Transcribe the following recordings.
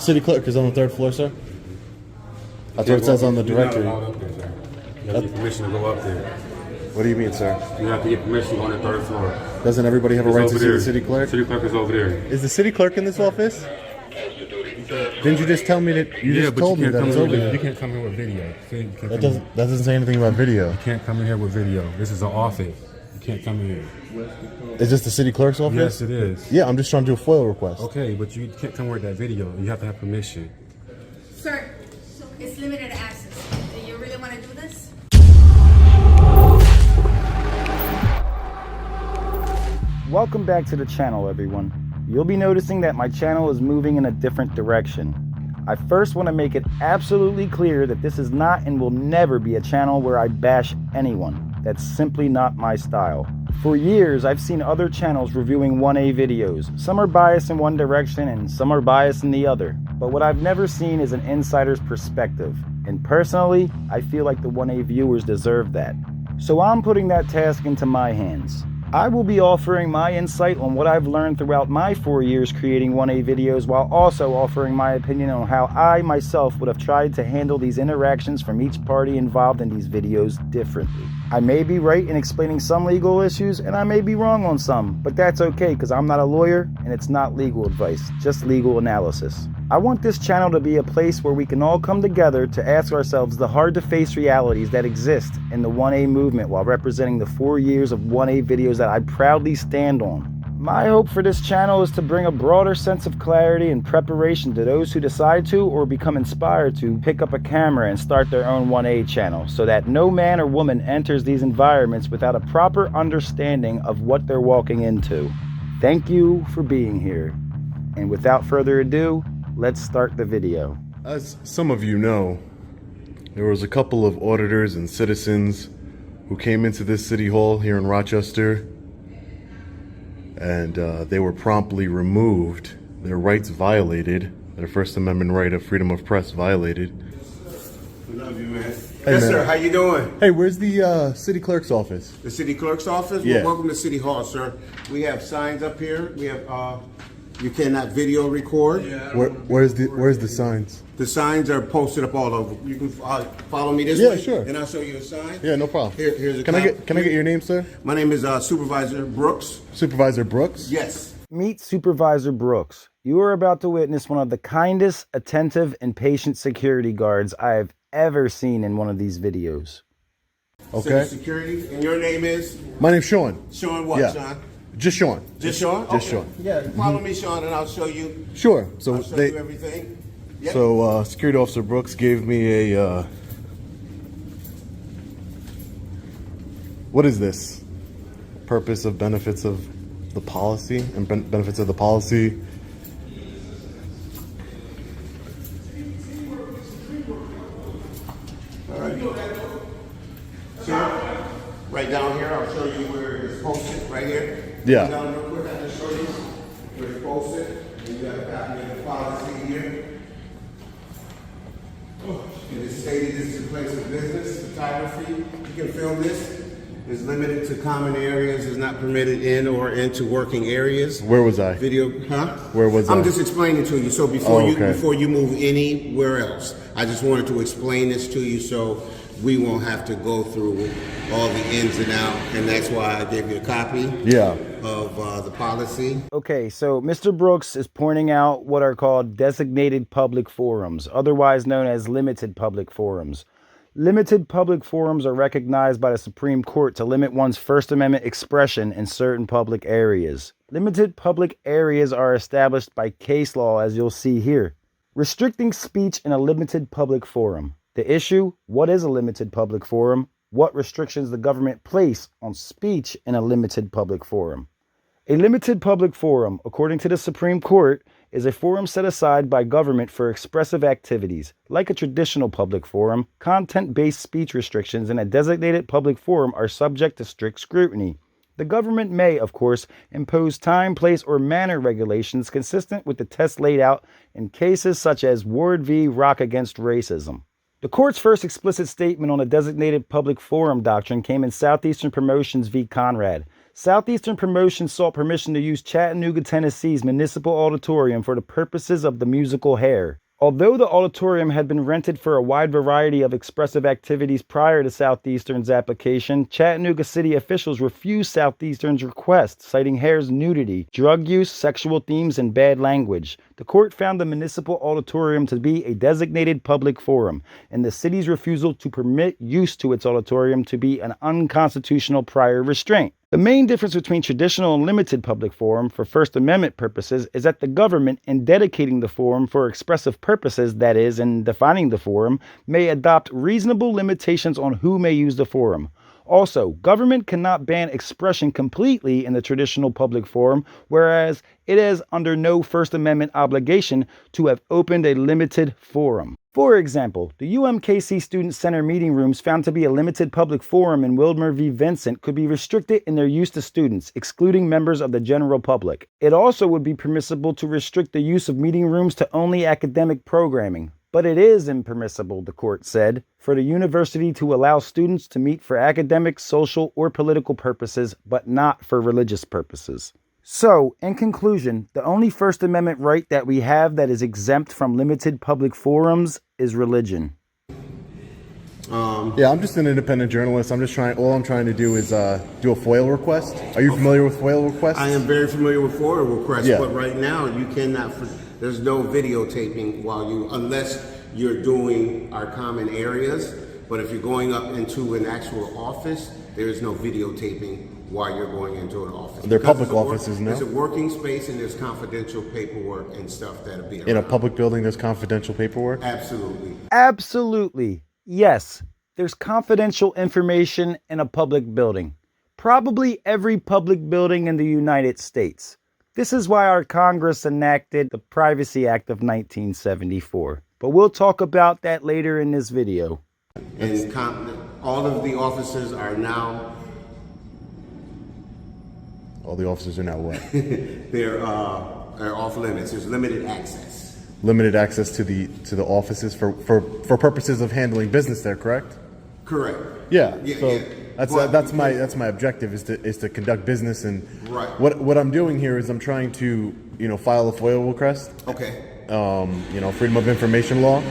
city clerk is on the third floor, sir. That's what it says on the directory. You're not allowed up there, sir. You have to get permission to go up there. What do you mean, sir? You have to get permission on the third floor. Doesn't everybody have a right to see the city clerk? City clerk is over there. Is the city clerk in this office? Didn't you just tell me that you just told me that it's over there? You can't come here with video. That doesn't say anything about video. You can't come in here with video. This is an office. You can't come in here. Is this the city clerk's office? Yes, it is. Yeah, I'm just trying to do a FOIL request. Okay, but you can't come with that video. You have to have permission. Sir, it's limited access. Do you really want to do this? Welcome back to the channel, everyone. You'll be noticing that my channel is moving in a different direction. I first want to make it absolutely clear that this is not and will never be a channel where I bash anyone. That's simply not my style. For years, I've seen other channels reviewing 1A videos. Some are biased in one direction and some are biased in the other. But what I've never seen is an insider's perspective. And personally, I feel like the 1A viewers deserve that. So I'm putting that task into my hands. I will be offering my insight on what I've learned throughout my 4 years creating 1A videos, while also offering my opinion on how I myself would have tried to handle these interactions from each party involved in these videos differently. I may be right in explaining some legal issues, and I may be wrong on some, but that's okay because I'm not a lawyer and it's not legal advice, just legal analysis. I want this channel to be a place where we can all come together to ask ourselves the hard-to-face realities that exist in the 1A movement while representing the 4 years of 1A videos that I proudly stand on. My hope for this channel is to bring a broader sense of clarity and preparation to those who decide to or become inspired to pick up a camera and start their own 1A channel, so that no man or woman enters these environments without a proper understanding of what they're walking into. Thank you for being here. And without further ado, let's start the video. As some of you know, there was a couple of auditors and citizens who came into this city hall here in Rochester, and they were promptly removed, their rights violated, their First Amendment right of freedom of press violated. We love you, man. Hey, Yes, man. sir. How you doing? Hey, where's the city clerk's office? The city clerk's office? Yeah. Well, welcome to City Hall, sir. We have signs up here. We have, you cannot video record. Where's the signs? The signs are posted up all over. You can follow me this Yeah, way. sure. And I'll show you a sign. Yeah, no problem. Here's a Can I get your name, sir? My name is Supervisor Brooks. Supervisor Brooks? Yes. Meet Supervisor Brooks. You are about to witness one of the kindest, attentive, and patient security guards I have ever seen in one of these videos. Okay. City Security. And your name is? My name's Sean. Sean what, Yeah. Sean? Just Sean. Just Sean? Just Okay. Sean. Yeah, follow me, Sean, and I'll show you. Sure. So I'll show you everything. Yep. So Security Officer Brooks gave me a what is this? Purpose of benefits of the policy and benefits of the policy. All right. So, right down here, I'll show you where it's posted, right here. Yeah. Go down real quick, I'll just show you where it's posted. And you have a copy of the policy here. It is stated this is a place of business, photography. You can film this. It's limited to common areas, is not permitted in or into working areas. Where was I? Video, huh? Where was I'm I? just explaining to you. So before okay. before you move anywhere else, I just wanted to explain this to you so we won't have to go through all the ins and outs, and that's why I gave you a copy. Yeah. Of the policy. Okay, so Mr. Brooks is pointing out what are called designated public forums, otherwise known as limited public forums. Limited public forums are recognized by the Supreme Court to limit one's First Amendment expression in certain public areas. Limited public areas are established by case law, as you'll see here. Restricting speech in a limited public forum. The issue: what is a limited public forum? What restrictions the government place on speech in a limited public forum? A limited public forum, according to the Supreme Court, is a forum set aside by government for expressive activities. Like a traditional public forum, content-based speech restrictions in a designated public forum are subject to strict scrutiny. The government may, of course, impose time, place, or manner regulations consistent with the test laid out in cases such as Ward v. Rock against racism. The court's first explicit statement on a designated public forum doctrine came in Southeastern Promotions v. Conrad, Southeastern Promotion sought permission to use Chattanooga, Tennessee's Municipal Auditorium for the purposes of the musical Hair. Although the auditorium had been rented for a wide variety of expressive activities prior to Southeastern's application, Chattanooga city officials refused Southeastern's request, citing Hair's nudity, drug use, sexual themes, and bad language. The court found the municipal auditorium to be a designated public forum, and the city's refusal to permit use to its auditorium to be an unconstitutional prior restraint. The main difference between traditional and limited public forum for First Amendment purposes is that the government, in dedicating the forum for expressive purposes, that is, in defining the forum, may adopt reasonable limitations on who may use the forum. Also, government cannot ban expression completely in the traditional public forum, whereas it is under no First Amendment obligation to have opened a limited forum. For example, the UMKC Student Center meeting rooms found to be a limited public forum in Wilmer v. Vincent could be restricted in their use to students, excluding members of the general public. It also would be permissible to restrict the use of meeting rooms to only academic programming. But it is impermissible, the court said, for the university to allow students to meet for academic, social, or political purposes, but not for religious purposes. So, in conclusion, the only First Amendment right that we have that is exempt from limited public forums is religion. Yeah, I'm just an independent journalist. All I'm trying to do is do a FOIL request. Are you familiar with FOIL requests? I am very familiar with FOIL requests, Yeah. but right now you cannot, there's no videotaping unless you're doing our common areas. But if you're going up into an actual office, there is no videotaping while you're going into an office. They're Because public it's a offices, no? There's a working space and there's confidential paperwork and stuff that'll be around. In a public building, there's confidential paperwork? Absolutely. Absolutely. Yes, there's confidential information in a public building. Probably every public building in the United States. This is why our Congress enacted the Privacy Act of 1974. But we'll talk about that later in this video. And all of the officers are now, All the officers are now what? they're off limits. There's limited access. Limited access to the offices for purposes of handling business there, correct? Correct. Yeah. Yeah, So yeah. that's my objective is to conduct business, and Right. what I'm doing here is I'm trying to file a FOIL request. Okay. Freedom of information law,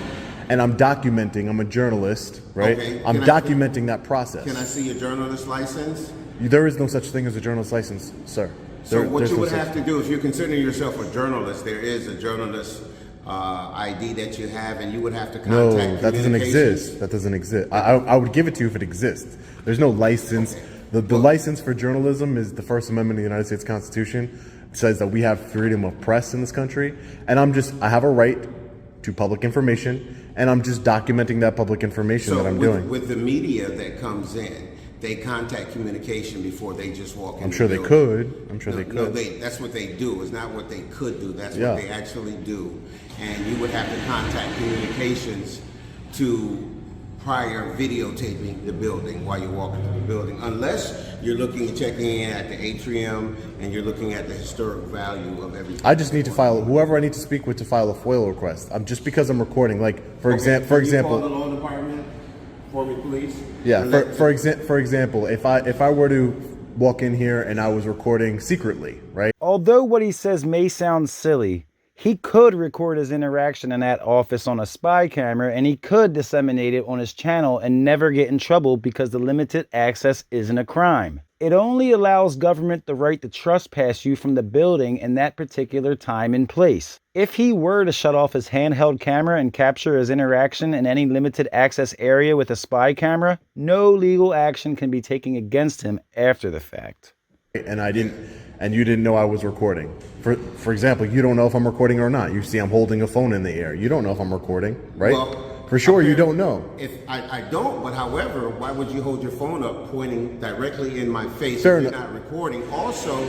and I'm documenting. I'm a journalist, right? Okay. I'm documenting that process. Can I see your journalist license? There is no such thing as a journalist license, sir. So what There's you no would such- have to do, if you're considering yourself a journalist, there is a journalist ID that you have, and you would have to No, contact that doesn't communications. exist. That doesn't exist. I would give it to you if it exists. There's no license. Okay. The license for journalism is the First Amendment of the United States Constitution. It says that we have freedom of press in this country, and I have a right to public information, and I'm just documenting that public information that I'm doing. With the media that comes in, they contact communication before they just walk in. I'm sure they could. I'm sure they No, could. that's what they do. It's not what they could do. That's Yeah. what they actually do. And you would have to contact communications to prior videotaping the building while you're walking through the building, unless you're looking and checking in at the atrium and you're looking at the historic value of everything. I just need to file whoever I need to speak with to file a FOIL request. Just because I'm recording, like for Can you call example, the law department for me, please? yeah. And For example, if I were to walk in here and I was recording secretly, right? Although what he says may sound silly, he could record his interaction in that office on a spy camera, and he could disseminate it on his channel and never get in trouble because the limited access isn't a crime. It only allows government the right to trespass you from the building in that particular time and place. If he were to shut off his handheld camera and capture his interaction in any limited access area with a spy camera, no legal action can be taken against him after the fact. And you didn't know I was recording. For example, you don't know if I'm recording or not. You see I'm holding a phone in the air. You don't know if I'm recording, right? Well, for sure you don't know. If I don't, but however, why would you hold your phone up pointing directly in my face Fair if you're enough. not recording? Also,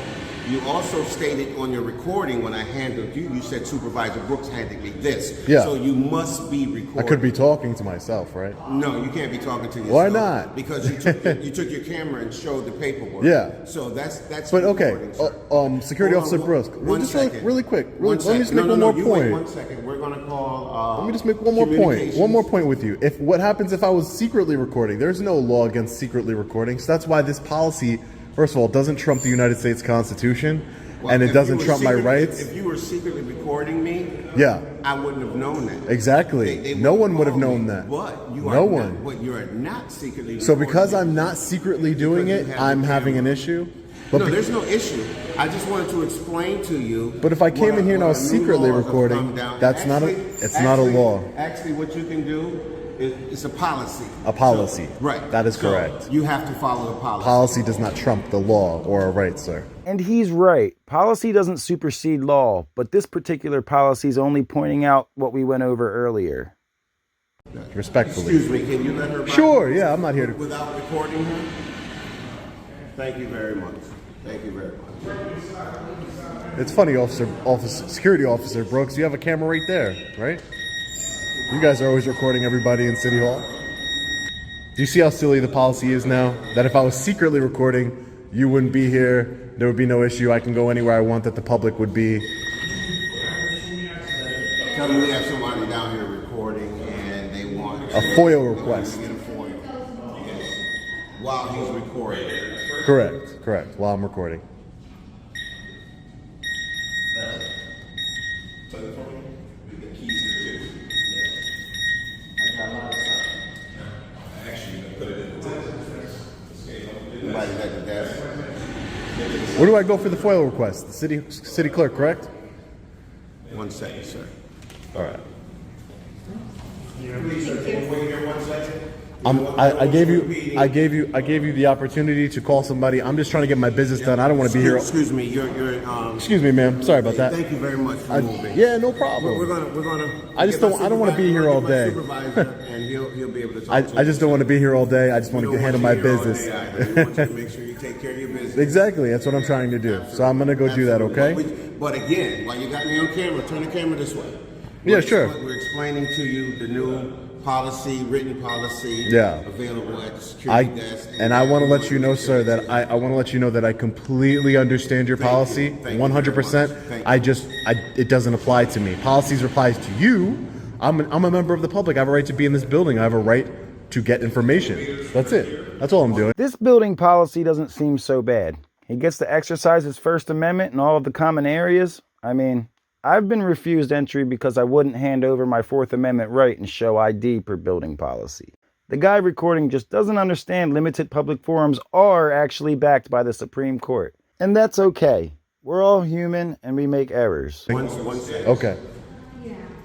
you also stated on your recording when I handled you, you said Supervisor Brooks handed me this. Yeah. So you must be recording. I could be talking to myself, right? No, you can't be talking to yourself. Why not? Because you took your camera and showed the paperwork. Yeah. So that's. But okay, recording, sir. Security Hold on, Officer Brooks, one just second. really quick. One Let me just second. make one more you wait point. 1 second. We're gonna call. Let me just make one more point. communications. One more point with you. What happens if I was secretly recording? There's no law against secretly recording, so that's why this policy first of all, doesn't trump the United States Constitution, Well, and it if doesn't you were trump my secretly- rights. If you were secretly recording me, Yeah, I wouldn't have known that. exactly. They No wouldn't one would have call known me, that. But you No are one. Not, but you are not secretly. So recording because me. I'm not secretly doing Because it, you have I'm the having an camera. issue. But No, be- there's no issue. I just wanted to explain to you. But if I came in here and I was what new secretly laws have recording, come down. that's not a- it's not a law. Actually, what you can do is it's a policy. A policy. So, right. That is So correct. You have to follow the policy. policy does not trump the law or a right, sir. And he's right. Policy doesn't supersede law, but this particular policy is only pointing out what we went over earlier. Respectfully. Excuse me. Can you let her? Sure, yeah, I'm not here to. Without recording her. Thank you very much. Thank you very much. It's funny, security officer Brooks, you have a camera right there, right? You guys are always recording everybody in City Hall. Do you see how silly the policy is now? That if I was secretly recording, you wouldn't be here, there would be no issue, I can go anywhere I want, that the public would be. Tell me we have somebody down here recording and they want A FOIA request. They want to get a FOIA. Yes. While he's recording. Correct, while I'm recording. Somebody's at the desk. Where do I go for the FOIA request? The city clerk, correct? 1 second, sir. All right. Please, sir, can you wait here 1 second? I gave you the opportunity to call somebody. I'm just trying to get my business done. I don't want to be here. Excuse me, you're Excuse me, ma'am. Sorry about that. Thank you very much for moving. Yeah, no problem. We're gonna. I just don't want to be here all day. And he'll be able to talk to I just don't want to be here all day. I just want to handle my business. We want you to make sure you take care of your business. Exactly. That's what I'm trying to do. So I'm going to go do that, okay? But again, while you got me on camera, turn the camera this way. Yeah, sure. We're explaining to you the new policy, written policy, Yeah. available at the security desk. And I want to let you know, sir, that I want to let you know that I completely understand your policy, Thank you 100%. very much. It doesn't apply to me. Policies applies to you. I'm a member of the public. I have a right to be in this building. I have a right to get information. That's it. That's all I'm doing. This building policy doesn't seem so bad. He gets to exercise his First Amendment in all of the common areas. I mean, I've been refused entry because I wouldn't hand over my Fourth Amendment right and show ID per building policy. The guy recording just doesn't understand limited public forums are actually backed by the Supreme Court. And that's okay. We're all human and we make errors. 1 second. Okay.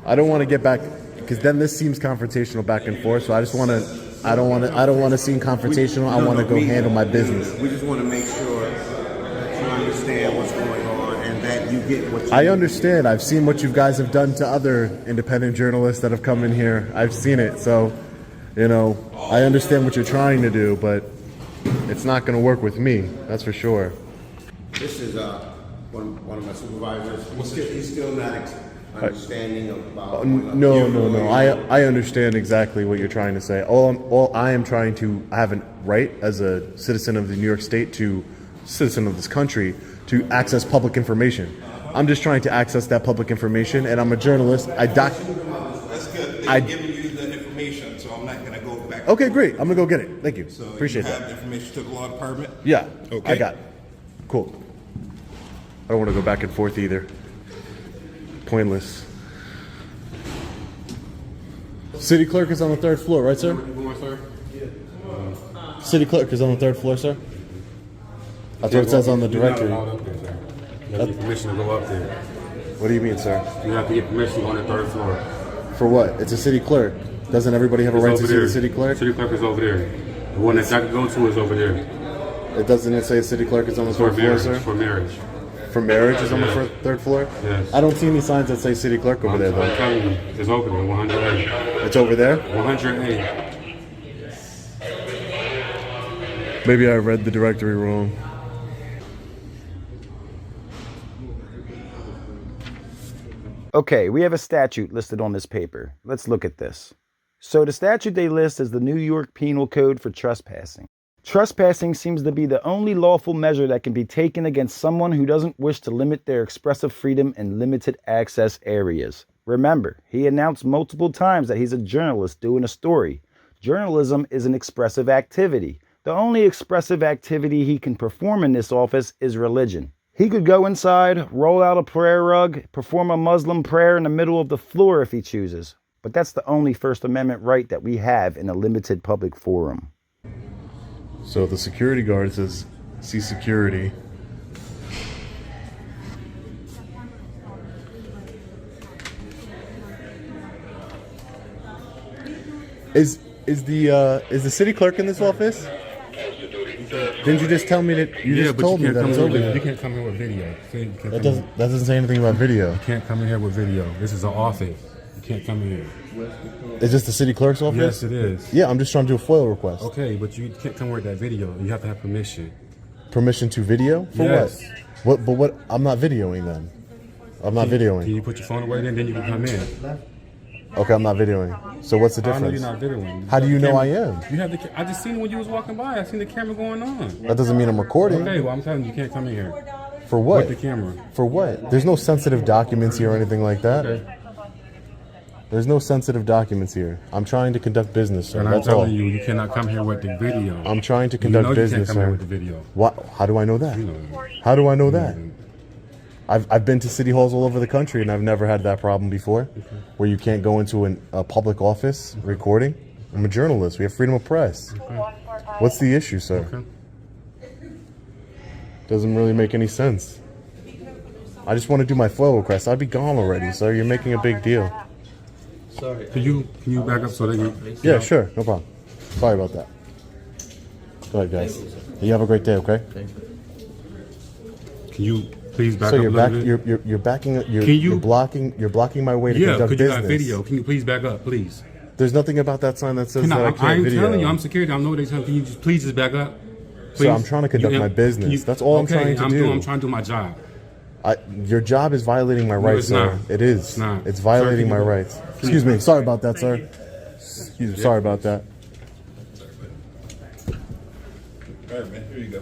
I don't want to get back because then this seems confrontational back and forth. So I just want to. I don't want to seem confrontational. I want to go handle my business. We just want to make sure that you understand what's going on and that you get what you I need. understand. I've seen what you guys have done to other independent journalists that have come in here. I've seen it. So, I understand what you're trying to do, but it's not going to work with me. That's for sure. This is one of my supervisors. He's still not understanding about. No. I understand exactly what you're trying to say. All I am trying to have a right as a citizen of the New York State citizen of this country to access public information. I'm just trying to access that public information, and I'm a journalist. That's good. They're giving you the information, so I'm not going to go back. Okay, great. I'm gonna go get it. Thank you. So Appreciate you have that. the information to the law department? Yeah. Okay. I got it. Cool. I don't want to go back and forth either. Pointless. City clerk is on the 3rd floor, right, sir? City clerk is on the 3rd floor, sir. That's what it says on the directory. You're not allowed up there, sir. You have to get permission to go up there. What do you mean, sir? You have to get permission on the 3rd floor. For what? It's a city clerk. Doesn't everybody have a It's right over to see there. the city clerk? City clerk is over there. The one that I can go to is over there. It doesn't say city clerk is on the For 3rd floor, marriage. sir? For marriage. For marriage is on the Yeah. 3rd floor? Yes. I don't see any signs that say city clerk over there, I'm though. telling you, it's over there. 108. It's over there? 108. Maybe I read the directory wrong. Okay, we have a statute listed on this paper. Let's look at this. So the statute they list is the New York Penal Code for trespassing. Trespassing seems to be the only lawful measure that can be taken against someone who doesn't wish to limit their expressive freedom in limited access areas. Remember, he announced multiple times that he's a journalist doing a story. Journalism is an expressive activity. The only expressive activity he can perform in this office is religion. He could go inside, roll out a prayer rug, perform a Muslim prayer in the middle of the floor if he chooses. But that's the only First Amendment right that we have in a limited public forum. So the security guard says, "See security." Is the city clerk in this office? Didn't you just tell me that you just told me that it's over there? You can't come here with video. That doesn't say anything about video. You can't come in here with video. This is an office. You can't come in here. Is this the city clerk's office? Yes, it is. Yeah, I'm just trying to do a FOIL request. Okay, but you can't come with that video. You have to have permission. Permission to video? For Yes. what? But what? I'm not videoing then. I'm not videoing. Can you put your phone away then you can come in? Okay, I'm not videoing. So what's the I know difference? you're not videoing. How do you know I am? You have the. I just seen it when you was walking by. I seen the camera going on. That doesn't mean I'm recording. Okay, well I'm telling you, you can't come in here For what? with the camera. For what? There's no sensitive documents here or anything like that. Okay. There's no sensitive documents here. I'm trying to conduct business, sir. And I'm That's all. telling you, you cannot come here with the video. I'm trying to You conduct know you business, can't come here sir. with the video. What? How do I know that? You know. How do I know that? I've been to city halls all over the country and I've never had that problem before, where you can't go into a public office recording. I'm a journalist. We have freedom of press. What's the issue, sir? Okay. Doesn't really make any sense. I just want to do my FOIL request. I'd be gone already, sir. You're making a big deal. Can you back up so they can? Yeah, sure. No problem. Sorry about that. Go ahead, guys. You have a great day, okay? Can you please back So up you're a back. little bit? You're backing. Can you- You're blocking my way to Yeah, conduct because you business. got video. Can you please back up, please? There's nothing about that sign that says that I I can't ain't video. telling you. I'm security. I know what they tell you. Can you just please just back up? Please? So I'm trying to conduct my business. That's all I'm trying to do. I'm trying to do my job. Your job is violating my rights, it's sir. not. It is. It's not. It's violating Sir, my can you- rights. Excuse me. Sorry about that, sir. Excuse me. Sorry about that. All right, man, here you go.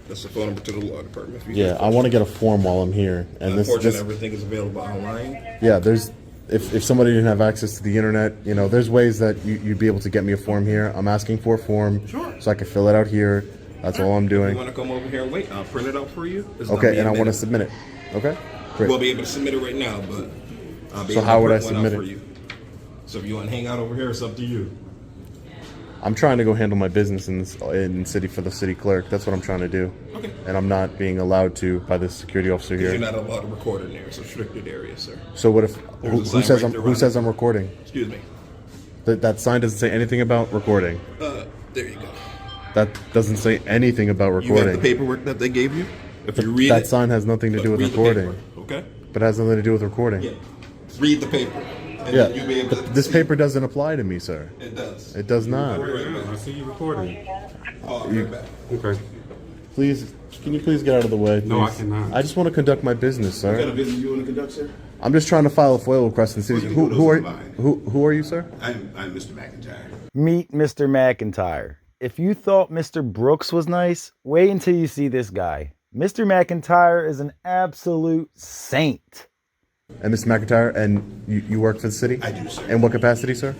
That's the phone number to the law department. If you Yeah, I want to get a form while I'm here, and Unfortunately, everything is available online. yeah. There's if somebody didn't have access to the internet, you know, there's ways that you'd be able to get me a form here. I'm asking for a form so I can fill it out here. That's all I'm You doing. want to come over here and wait? I'll print it out for you. It's gonna Okay, be and a I want to minute. submit it. Okay, great. We'll be able to submit it right now, but I'll be So able how to would I print one out submit for it? you. So if you want to hang out over here, it's up to you. I'm trying to go handle my business in the city clerk. That's what I'm trying to do. Okay. And I'm not being allowed to by the security officer You're here. not allowed to record in there. It's a restricted area, sir. So what if There's who a sign says right I'm there who around says it. I'm recording? Excuse me. That sign doesn't say anything about recording. There you go. That doesn't say anything about You have the recording. paperwork that they gave you? If you read That it, sign has nothing to do with read the recording. paper, okay? But it has nothing to do with recording. Yeah. Read the paper. And Yeah, then you'll be able to but this see. paper doesn't apply to me, sir. It does. It does not. I see you recording. Oh, I'll be right back. Okay. Please, can you please get out of the way? No, I please? cannot. I just want to conduct my business, What kind sir. of business you want to conduct, sir? I'm just trying to file a FOIL request in the city. Well, you can do Who are those online. who are you, sir? I'm Mr. McIntyre. Meet Mr. McIntyre. If you thought Mr. Brooks was nice, wait until you see this guy. Mr. McIntyre is an absolute saint. And Mr. McIntyre, and you work for the city? I do, sir. In what capacity, sir?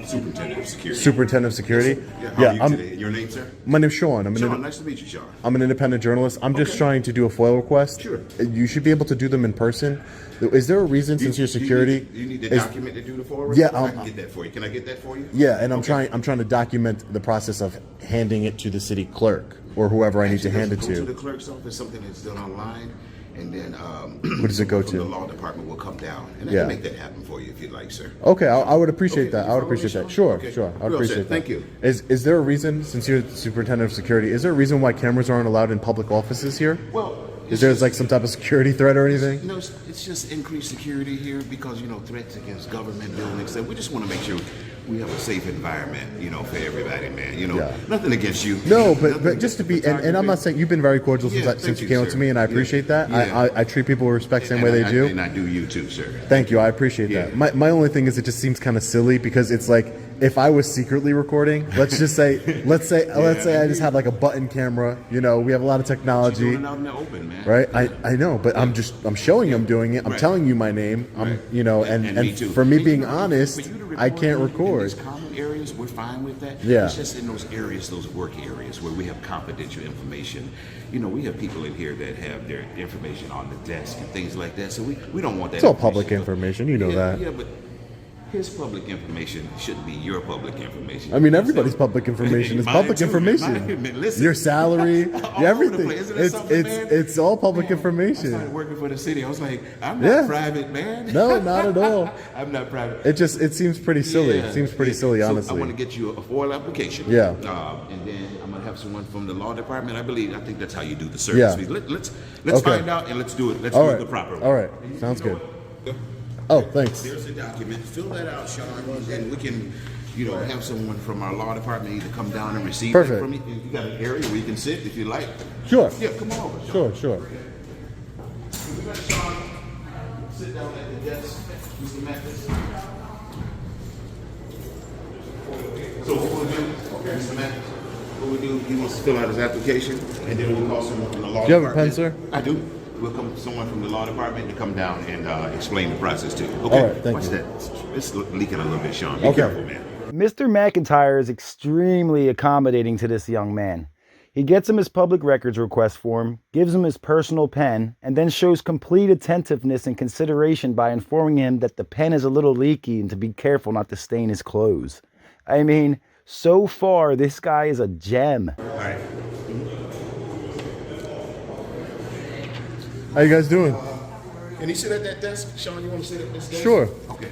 Superintendent of security. Superintendent of security? Yeah, how are you today? Your name, sir? My name's Sean. Sean, nice to meet you, Sean. I'm an independent journalist. I'm just trying to do a FOIL request. Sure. You should be able to do them in person. Is there a reason, since you're security? You need the is- document to do the forward? Yeah, I can get that for you. Can I get that for you? Yeah, and I'm Okay. trying to document the process of handing it to the city clerk or whoever I need to Actually, hand it Go to the to. clerk's office, something that's done online, and then Who does it go from to? The law department will come down, and I Yeah. can make that happen for you if you'd like, sir. Okay, I would appreciate Okay, that. you I would follow me, appreciate that. Sean? Sure, Okay. sure. I would Well said. appreciate that. Thank you. Is there a reason, since you're the superintendent of security, is there a reason why cameras aren't allowed in public offices here? Well, Is there like some type of security threat or anything? No, it's just increased security here because, threats against government buildings. So we just want to make sure we have a safe environment, for everybody, man. Yeah. Nothing against you. No, Nothing but just to be, and I'm not saying you've been very cordial Yeah, since thank you you, came up sir. to me, and I Yeah. appreciate that. Yeah. I treat people with respect the same way they do. And I do you too, sir. Thank you. I appreciate Yeah. that. My only thing is it just seems kind of silly because it's like if I was secretly recording, let's say I just had like a button camera. You know, we have a lot of technology. You're doing it out in the open, man. Right, I know, but I'm showing I'm doing it. I'm Right. telling you my name. I'm, you know, and me too. for me And being you know, honest, for you to I can't in record. these common areas, we're fine with that. Yeah. It's just in those areas, those work areas where we have confidential information. You know, we have people in here that have their information on the desk and things like that. So we don't want that. It's all public information, you know yeah, that. Yeah, but his public information shouldn't be your public information. I mean, everybody's public information is Mine public too. information. Mine, listen. Your salary, All over the everything. place. Isn't that something, man? It's all public Man, I started information. working for the city. I was like, I'm not Yeah. private, man. No, not at all. I'm not private. It seems pretty silly. Yeah, It seems pretty yeah. silly, So honestly. I want to get you a FOIL application. Yeah. And then I'm gonna have someone from the law department. I think that's how you do the Yeah. service. Let's Okay. find out and let's do it. Let's All do right. it the proper way. All right. Sounds good. Oh, thanks. There's a document. Fill that out, Sean, and then we can, you know, have someone from our law department either come down and receive Perfect. it from you. You got an area where you can sit if you like. Sure. Yeah, come on over, Sean. Sure. We got Sean. Sit down at the desk, Mr. Mathis. So what we'll do, Mr. Mathis, what we'll do, he wants to fill out his application, and then we'll call someone from the law Do you have a department. pen, sir? I do. We'll come someone from the law department to come down and explain the process to you. Okay. All right, thank Watch you. that. It's leaking a little bit, Sean. Be Okay. careful, man. Mr. McIntyre is extremely accommodating to this young man. He gets him his public records request form, gives him his personal pen, and then shows complete attentiveness and consideration by informing him that the pen is a little leaky and to be careful not to stain his clothes. I mean, so far, this guy is a gem. All right. How you guys doing? Can he sit at that desk? Sean, you want to sit at this desk? Sure. Okay.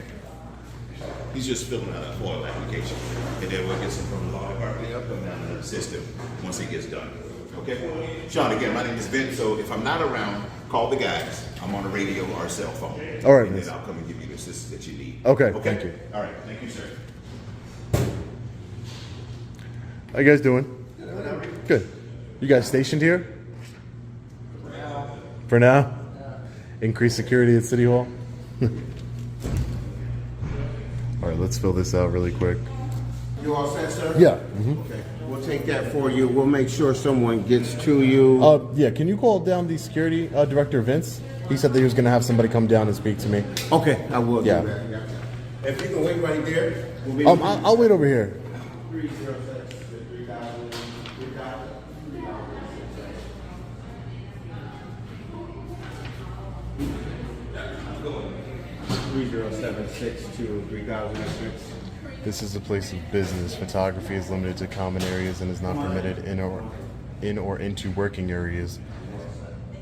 He's just filling out a FOIL application. And then we'll get some from the law department. He'll come down to the system once he gets done. Okay? Sean, again, my name is Vince, so if I'm not around, call the guys. I'm on the radio or cell phone. All right, And Vince. then I'll come and give you the assistance that you need. Okay, thank you. All right, thank you, sir. How you guys doing? Good. You guys stationed here? For now? Increase security at City Hall? All right, let's fill this out really quick. You all set, sir? Yeah. Okay. We'll take that for you. We'll make sure someone gets to you. Yeah, can you call down the security director, Vince? He said that he was going to have somebody come down and speak to me. Okay, I will Yeah. do that. If you can wait right there, we'll be. I'll wait over here. 306 3000 3006. This is a place of business. Photography is limited to common areas and is not permitted in or into working areas.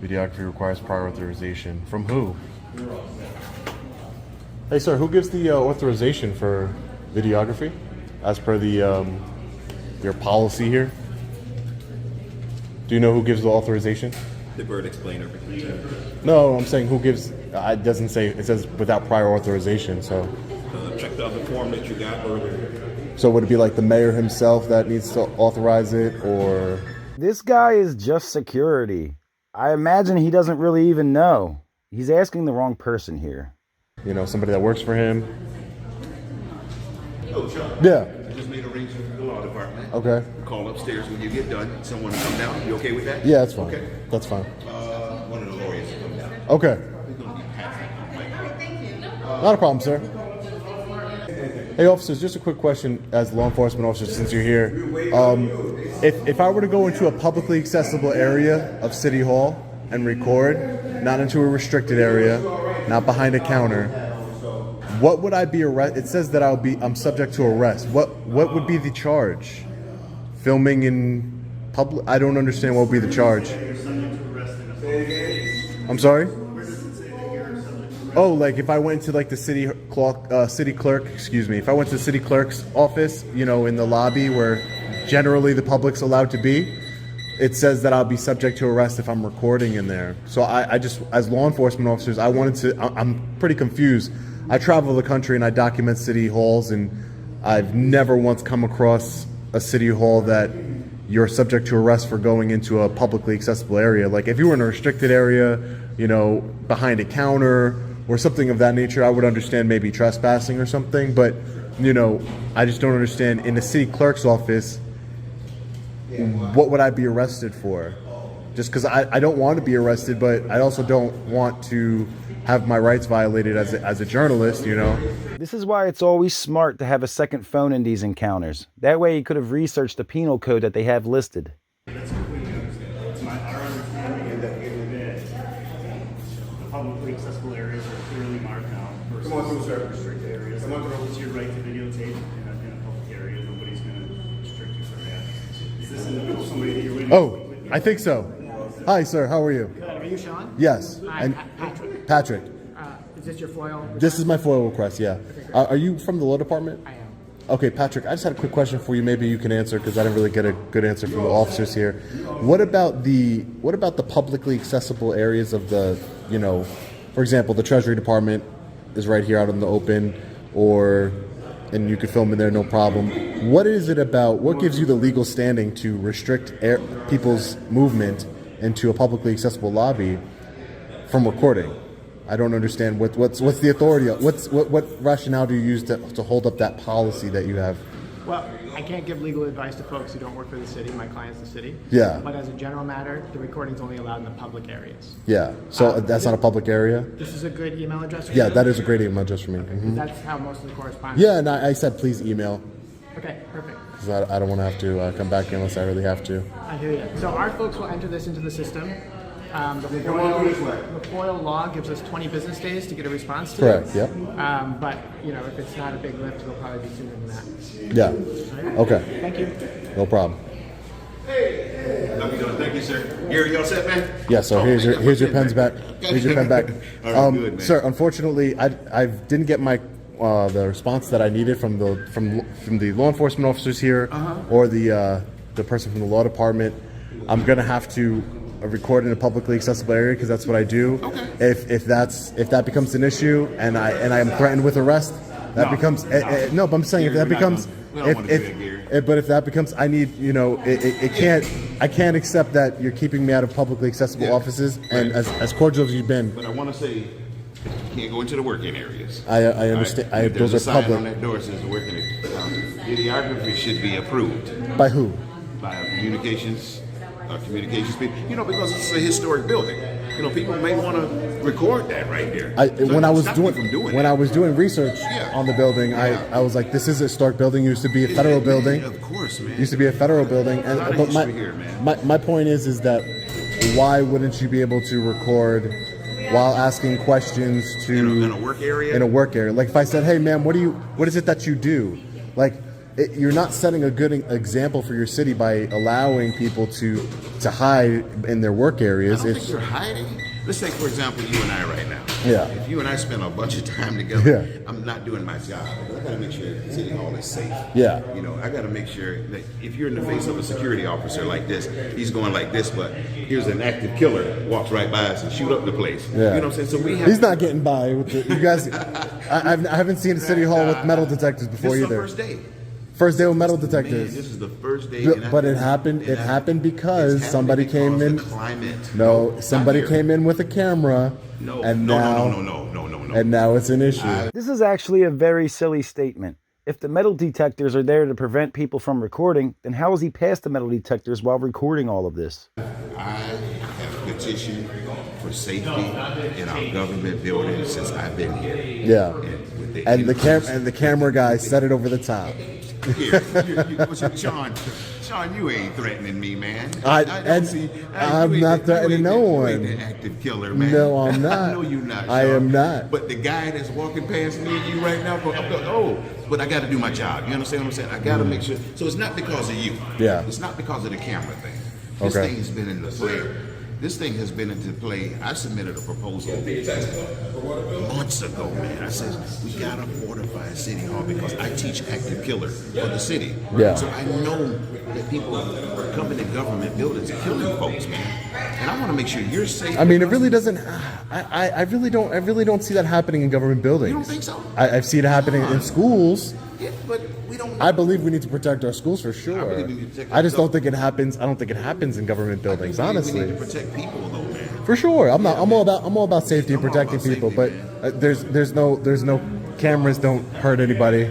Videography requires prior authorization. From who? Hey, sir, who gives the authorization for videography as per the your policy here? Do you know who gives the authorization? The bird explained everything. No, I'm saying who gives. It doesn't say. It says without prior authorization. So, Check out the form that you got earlier. so would it be like the mayor himself that needs to authorize it, or? This guy is just security. I imagine he doesn't really even know. He's asking the wrong person here. You know, somebody that works for him. Oh, Sean. Yeah. I just made arrangements with the law department. Okay. Call upstairs when you get done. Someone will come down. You okay with that? Yeah, that's fine. Okay. That's fine. One of the lawyers will come down. Okay. We're going to be passing. Not a problem, sir. Hey, officers, just a quick question as law enforcement officers, since you're here. If I were to go into a publicly accessible area of City Hall and record, not into a restricted area, not behind a counter, what would I be arrested? It says that I'm subject to arrest. What would be the charge? Filming in public? I don't understand what would be the charge. I'm sorry? Oh, like if I went to like the city clerk, excuse me. If I went to the city clerk's office, you know, in the lobby where generally the public's allowed to be, it says that I'll be subject to arrest if I'm recording in there. So I just, as law enforcement officers, I'm pretty confused. I travel the country and I document city halls, and I've never once come across a city hall that you're subject to arrest for going into a publicly accessible area. Like if you were in a restricted area, you know, behind a counter or something of that nature, I would understand maybe trespassing or something. But I just don't understand. In the city clerk's office, what would I be arrested for? Just because I don't want to be arrested, but I also don't want to have my rights violated as a journalist, This is why it's always smart to have a second phone in these encounters. That way you could have researched the penal code that they have listed. That's completely understandable. It's our understanding that the publicly accessible areas are clearly marked now versus restricted areas. It's your right to videotape in a public area. Nobody's going to restrict you for that. Is this individual somebody that you're waiting with? I think so. Hi, sir. How are you? Good. Are you Sean? Yes. Hi, And Patrick. Patrick. Is this your FOIL? This is my FOIL request. Yeah. Are you from the law department? I am. Okay, Patrick. I just had a quick question for you. Maybe you can answer because I didn't really get a good answer from the officers here. What about the publicly accessible areas of the for example, the Treasury Department is right here out in the open, and you could film in there, no problem. What is it about? What gives you the legal standing to restrict people's movement into a publicly accessible lobby from recording? I don't understand what's the authority. What rationale do you use to hold up that policy that you have? Well, I can't give legal advice to folks who don't work for the city. My client's the city. Yeah. But as a general matter, the recording's only allowed in the public areas. Yeah. So that's not a public area. This is a good email address for Yeah, you? that is a great email address for me. Mhm. That's how most of the correspondence. Yeah, and I said please email Okay, perfect. because I don't want to have to come back here unless I really have to. I hear you. So our folks will enter this into the system. The FOIL law gives us 20 business days to get a response to Correct. it. Yep. But if it's not a big lift, it'll probably be sooner than that. Yeah. Okay. Thank you. No problem. How you doing? Thank you, sir. Gary, you all set, man? Yeah. So here's your pens back. Here's your pen back. All right, good, man. Sir, unfortunately, I didn't get my the response that I needed from the law enforcement officers here or the person from the law department. I'm gonna have to record in a publicly accessible area because that's what I do. Okay. If that becomes an issue and I am threatened with arrest, that becomes no. But I'm saying if that becomes we don't want to do that, Gary. but if that becomes, I need I can't accept that you're keeping me out of publicly accessible offices. And as cordial as you've been, But I want to say, you can't go into the working areas. I understand. All right? There's Those a are sign public. on that door that says the working area. Videography should be approved By who? by communications people. Because it's a historic building. People may want to record that right there. When I was doing research Yeah. on the building, Yeah. I was like, this is a historic building. It used to be a federal building. Of course, man. Used to be a federal building. And lot of but history here, man. my point is that why wouldn't you be able to record while asking questions to In a work area? In a work area. Like if I said, hey man, what is it that you do? Like you're not setting a good example for your city by allowing people to hide in their work areas. I don't think you're hiding. Let's take, for example, you and I right now. Yeah. If you and I spend a bunch of time together, Yeah. I'm not doing my job. I got to make sure City Hall is safe. Yeah. I got to make sure that if you're in the face of a security officer like this, he's going like this, but here's an active killer walks right by us and shoot up the place. Yeah. You know what I'm saying? So we have. He's not getting by with you guys. I haven't seen a city hall with metal detectors before This is either. the first day. First day with metal Man, detectors. this is the first day. But it happened. It happened because somebody came in. The climate. No, somebody Not here. came in with a camera. No, and no, now, no. And now it's an issue. This is actually a very silly statement. If the metal detectors are there to prevent people from recording, then how has he passed the metal detectors while recording all of this? I have petitioned for safety in our government buildings since I've been here. Yeah. And the camera guy set it over the top. Here, Sean, you ain't threatening me, man. I'm not threatening no one. You ain't the active killer, man. No, I'm not. I know you're not. I Sean. am not. But the guy that's walking past me and you right now, but I got to do my job. You understand what I'm saying? I got to make sure. So it's not because of you. Yeah. It's not because of the camera thing. This Okay. thing has been in the play. This thing has been into play. I submitted a proposal months ago, man. I said, we gotta fortify City Hall because I teach active killer for the city. Yeah. So I know that people are coming to government buildings killing folks, man. And I want to make sure you're safe. I mean, it really doesn't. I really don't see that happening in government buildings. You don't think so? I see it happening in schools. Yeah, but we don't. I believe we need to protect our schools for sure. believe we need to protect I just don't ourselves. think it happens. I don't think it happens in government buildings, We honestly. need to protect people, though, man. For sure, I'm all about safety and I'm all protecting about people. safety, But there's no cameras don't hurt anybody.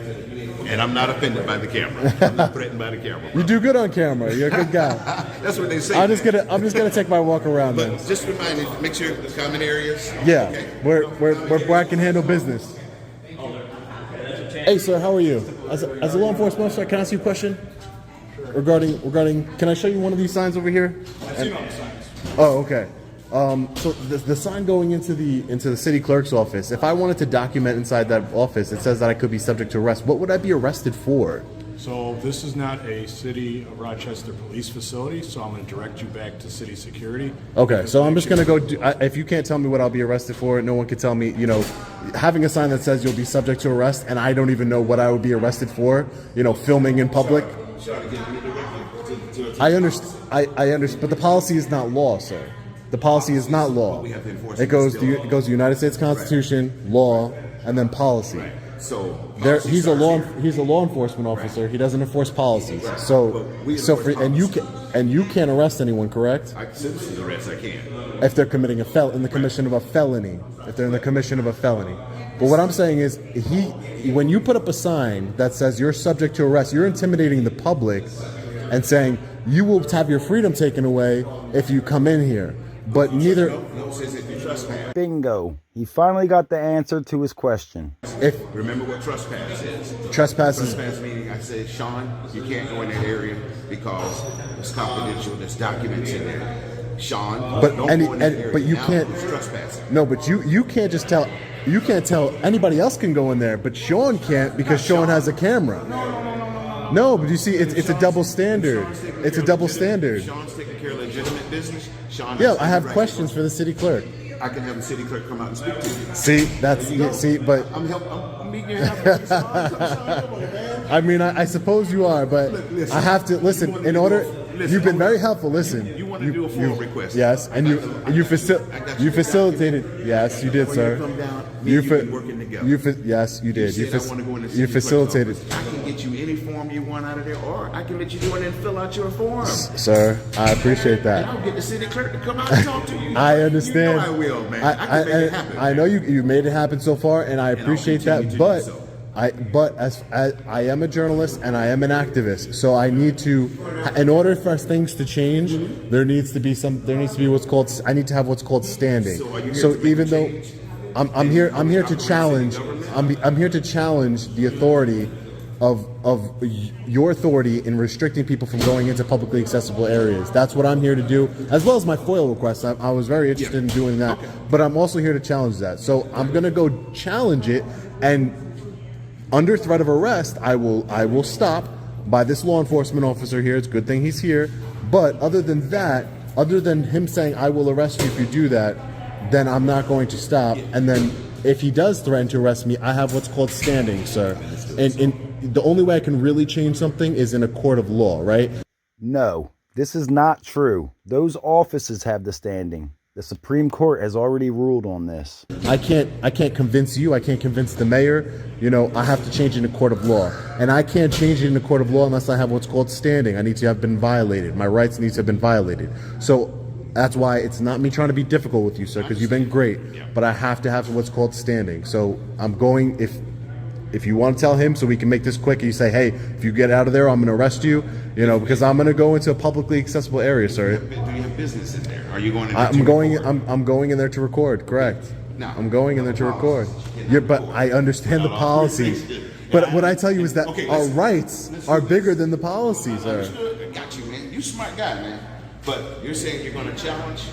And I'm not offended by the camera. I'm not threatened by the camera. You do good on camera. You're a good guy. That's what they say. I'm just gonna take my walk around then. But just remind me, make sure the common areas. Yeah, Okay. where I can handle business. Hey, sir, how are you? As a law enforcement officer, can I ask you a question? Regarding, can I show you one of these signs over here? I've seen all the signs. Oh, okay. So the sign going into the city clerk's office, if I wanted to document inside that office, it says that I could be subject to arrest. What would I be arrested for? So this is not a City of Rochester police facility, so I'm going to direct you back to city security. Okay, so I'm just going to go, if you can't tell me what I'll be arrested for, no one can tell me, you know, having a sign that says you'll be subject to arrest, and I don't even know what I would be arrested for, you know, filming in public. I understand, I understand, but the policy is not law, sir. The policy is not law. It goes to United States Constitution, law, and then policy. So He's a law enforcement officer. He doesn't enforce policies. And you can't arrest anyone, correct? Citizens arrest, I can. If they're committing in the commission of a felony. If they're in the commission of a felony. But what I'm saying is, when you put up a sign that says you're subject to arrest, you're intimidating the public and saying you will have your freedom taken away if you come in here. But neither. No, it says if you trespass. Bingo. He finally got the answer to his question. Remember what trespass is. Trespass is. Trespass meaning I said, Sean, you can't go in that area because it's confidential. There's documents in there. Sean, don't go in that area. But you now can't. it's trespassing. No, but you can't just tell. You can't tell anybody else can go in there, but Sean can't because Sean has a camera. No, but you see, it's a double standard. It's a double standard. Sean's taking care of legitimate business. Sean Yeah, I have questions for the city clerk. I can have the city clerk come out and speak to you. See, but I'm meeting you halfway. I mean, I suppose you are, but Listen, I have to listen. You've been very helpful. Listen, You want to do a FOIA request? Yes, and you facilitated. Yes, you did, When sir. you come down, you've been working together. Yes, you did. You said I want to go in the city You clerk's facilitated. office. I can get you any form you want out of there, or I can let you go in and fill out your form. Sir, I appreciate And that. I'll get the city clerk to come out and talk to you. I understand. You know I will, man. I can make it happen. I know you made it happen so far, and I appreciate that. continue to But do so. as I am a journalist and I am an activist, so I need to, in order for things to change, there needs to be what's called. I need to have what's called standing. So are you here So to make even a though change? I'm here to challenge. I'm here to challenge the authority of your authority in restricting people from going into publicly accessible areas. That's what I'm here to do, as well as my FOIL request. I was very interested in doing that, but I'm also here to challenge that. So I'm gonna go challenge it, and under threat of arrest, I will stop by this law enforcement officer here. It's a good thing he's here. But other than that, other than him saying I will arrest you if you do that, then I'm not going to stop. And then if he does threaten to arrest me, I have what's called standing, sir. And the only way I can really change something is in a court of law, right? No, this is not true. Those offices have the standing. The Supreme Court has already ruled on this. I can't convince you. I can't convince the mayor. You know, I have to change it in a court of law. And I can't change it in a court of law unless I have what's called standing. I need to have been violated. My rights need to have been violated. So that's why it's not me trying to be difficult with you, sir, because you've been great. But I have to have what's called standing. So I'm going, if you want to tell him so we can make this quick, and you say, hey, if you get out of there, I'm going to arrest you, you know, because I'm going to go into a publicly accessible area, sir. Do you have business in there? Are you going in there I'm going in there to record, correct. No. I'm going in there to record. Yeah, but I understand the policies. But what I tell you is that our rights are bigger than the policies, sir. Understood. I got you, man. You smart guy, man. But you're saying you're going to challenge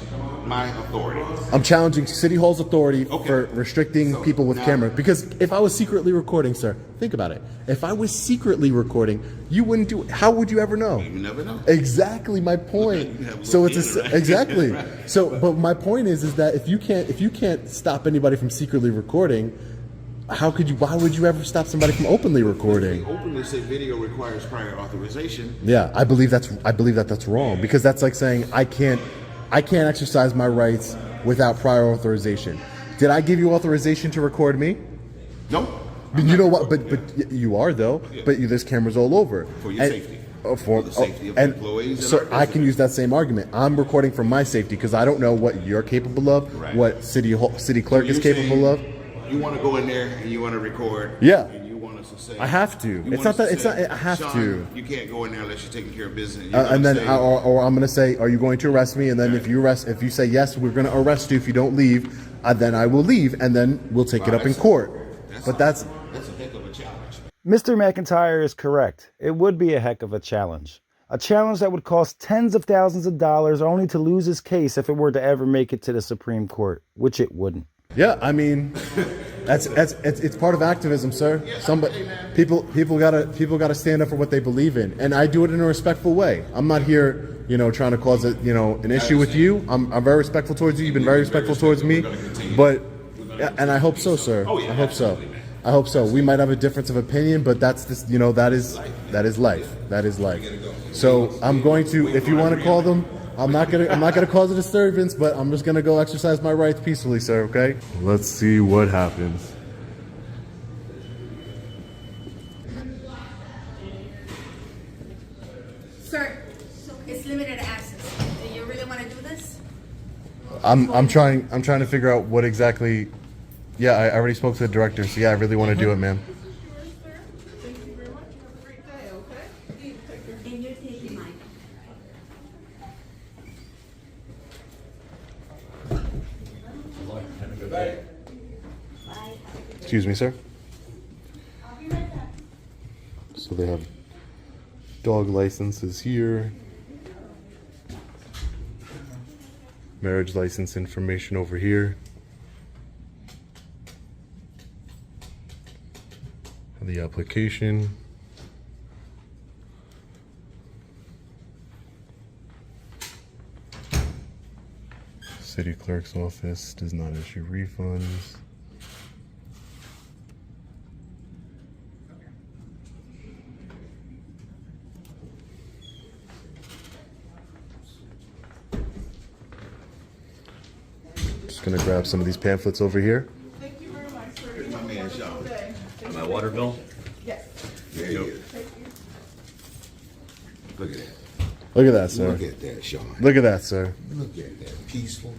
my authority. I'm challenging City Hall's authority for restricting people with cameras. Because if I was secretly recording, sir, think about it. If I was secretly recording, you wouldn't do it. How would you ever know? You never know. Exactly my point. So it's exactly. So, but my point is that if you can't stop anybody from secretly recording, why would you ever stop somebody from openly recording? They openly say video requires prior authorization. Yeah, I believe that's wrong, because that's like saying I can't exercise my rights without prior authorization. Did I give you authorization to record me? No. You know what? But you are though. But there's cameras all over. For your safety. For the safety of employees. So I can use that same argument. I'm recording for my safety because I don't know what you're capable of, what city clerk is capable of. You want to go in there and you want to record. Yeah. And you want us to say. I have to. You It's want not us that. to It's say, not. I have Sean, to. You can't go in there unless you're taking care of business. And then, or I'm gonna say, are you going to arrest me? And then if you say yes, we're gonna arrest you. If you don't leave, then I will leave, and then we'll take it up in court. But that's a heck of a challenge. Mr. McIntyre is correct. It would be a heck of a challenge. A challenge that would cost tens of thousands of dollars only to lose his case if it were to ever make it to the Supreme Court, which it wouldn't. yeah. I mean, it's part of activism, sir. People gotta stand up for what they believe in, and I do it in a respectful way. I'm not here, trying to cause an issue with you. I'm very respectful towards you. You've been very respectful towards me, but and I hope so, sir. I hope so. I hope so. We might have a difference of opinion, but that's just, that is life. That is life. So I'm going to, if you want to call them, I'm not gonna cause a disturbance, but I'm just gonna go exercise my rights peacefully, sir. Okay? Let's see what happens. Sir, it's limited access. Do you really want to do this? I'm trying to figure out what exactly. Yeah, I already spoke to the director, so yeah, I really want to do it, ma'am. Thank you very much. You have a great day, okay? And you're taking mine. Excuse me, sir. So they have dog licenses here. Marriage license information over here. The application. City clerk's office does not issue refunds. Just gonna grab some of these pamphlets over here. Thank you very much, sir. Here's my man, Sean. My water bill? Yes. There he is. Look at that. Look at that, sir. Look at that, Sean. Look at that, sir. Look at that. Peaceful.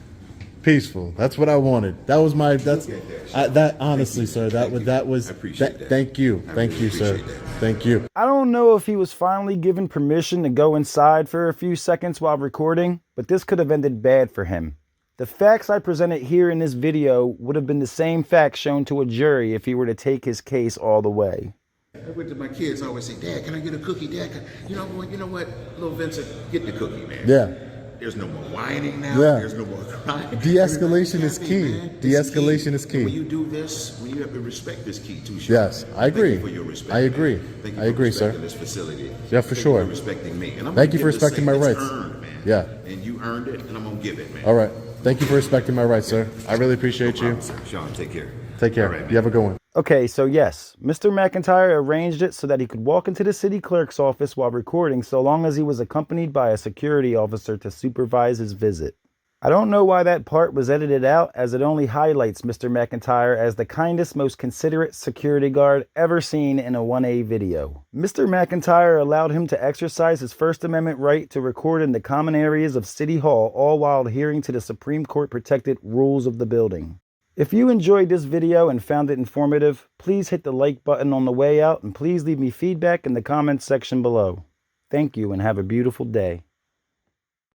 Peaceful. That's what I wanted. That was my. That's Look at that, that. Honestly, sir. That was. I appreciate that. Thank you. I Thank really you, sir. appreciate that. Thank you. I don't know if he was finally given permission to go inside for a few seconds while recording, but this could have ended bad for him. The facts I presented here in this video would have been the same facts shown to a jury if he were to take his case all the way. I went to my kids, I always say, Dad, can I get a cookie? Dad, you know what, little Vincent, get the cookie, man. Yeah. There's no more whining now. Yeah. There's no more crying. De-escalation is Everybody's happy, key. man. It's De-escalation is And key. when you do this, when you have to respect this key too, Sean. Yes, I agree. Thank you for your respect. I agree. Man. Thank you I for agree, sir. respecting this facility. Yeah, for Thank sure. You for respecting me. And I'm Thank gonna you for give the respecting same. my It's rights. earned, man. Yeah. And you earned it, and I'm gonna give it, man. All right. Thank you for respecting my rights, sir. I really appreciate you. Promise, sir. Sean, take care. Take care. All right, man. You have a good one. Okay, so yes, Mr. McIntyre arranged it so that he could walk into the city clerk's office while recording so long as he was accompanied by a security officer to supervise his visit. I don't know why that part was edited out, as it only highlights Mr. McIntyre as the kindest, most considerate security guard ever seen in a 1A video. Mr. McIntyre allowed him to exercise his First Amendment right to record in the common areas of City Hall, all while adhering to the Supreme Court protected rules of the building. If you enjoyed this video and found it informative, please hit the like button on the way out and please leave me feedback in the comments section below. Thank you and have a beautiful day.